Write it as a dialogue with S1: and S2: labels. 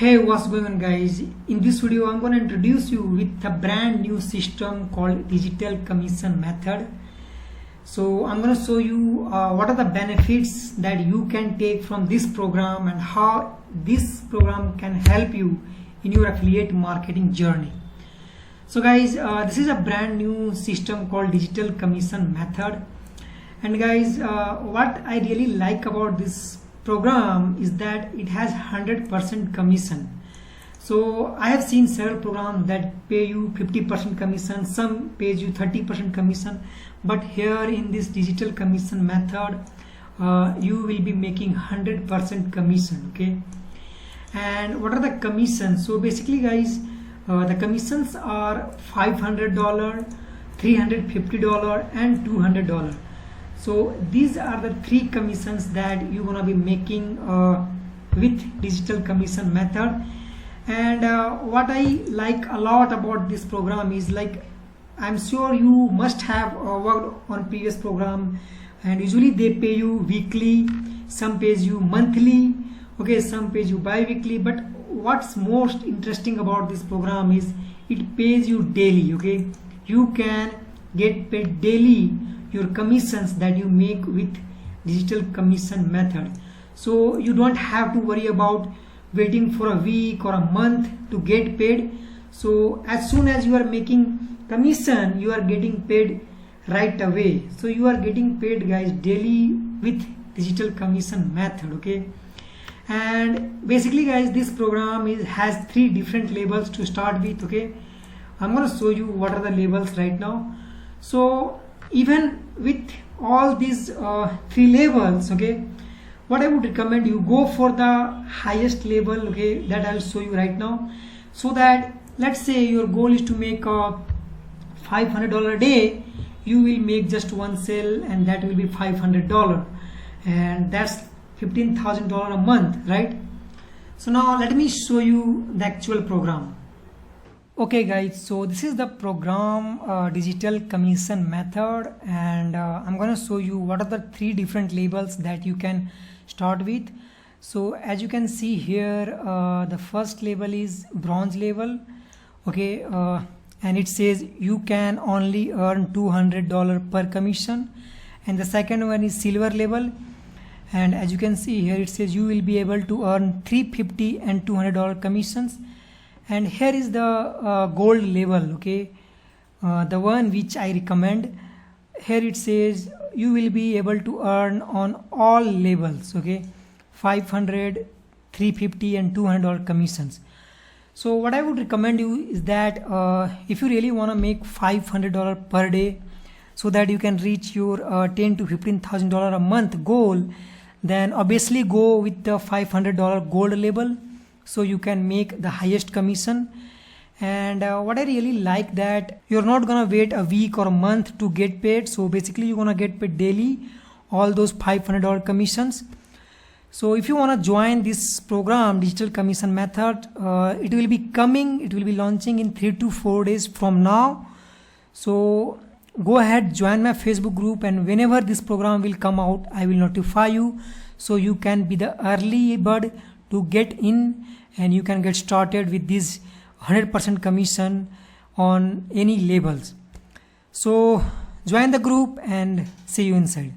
S1: Hey, what's going on guys? In this video I'm going to introduce you with a brand new system called digital commission method. So I'm going to show you what are the benefits that you can take from this program and how this program can help you in your affiliate marketing journey. So guys, this is a brand new system called digital commission method. And guys, what I really like about this program is that it has 100% commission. So I have seen several programs that pay you 50% commission, some pays you 30% commission, but here in this digital commission method you will be making 100% commission. Okay, and what are the commissions? So basically guys, the commissions are $500, $350 and $200. So these are the three commissions that you're gonna be making with digital commission method. And what I like a lot about this program is, like, I'm sure you must have worked on previous program, and usually they pay you weekly, some pays you monthly, okay, some pays you bi-weekly. But what's most interesting about this program is it pays you daily. Okay, you can get paid daily your commissions that you make with digital commission method. So you don't have to worry about waiting for a week or a month to get paid. So as soon as you are making commission, you are getting paid right away. So you are getting paid guys daily with digital commission method. Okay, and basically guys, this program has three different levels to start with. Okay, I'm going to show you what are the levels right now. So even with all these three levels, okay, what I would recommend, you go for the highest level, okay, that I'll show you right now. So that, let's say your goal is to make $500 a day, you will make just one sale and that will be $500, and that's $15,000 a month, right? So now let me show you the actual program. Okay guys, so this is the program digital commission method, and I'm gonna show you what are the three different levels that you can start with. So as you can see here, the first level is bronze level. Okay, and it says you can only earn $200 per commission. And the second one is silver level, and as you can see here, it says you will be able to earn $350 and $200 commissions. And here is the gold level. Okay, the one which I recommend. Here it says you will be able to earn on all levels, okay, $500, $350 and $200 commissions. So what I would recommend you is that if you really want to make $500 per day, so that you can reach your $10,000 to $15,000 a month goal, then obviously go with the $500 gold level, so you can make the highest commission. And what I really like, that you're not gonna wait a week or a month to get paid. So basically you're gonna get paid daily, all those $500 commissions. So if you want to join this program digital commission method, it will be launching in 3 to 4 days from now. So go ahead, join my Facebook group, and whenever this program will come out, I will notify you, so you can be the early bird to get in, and you can get started with this 100% commission on any levels. So join the group and see you inside.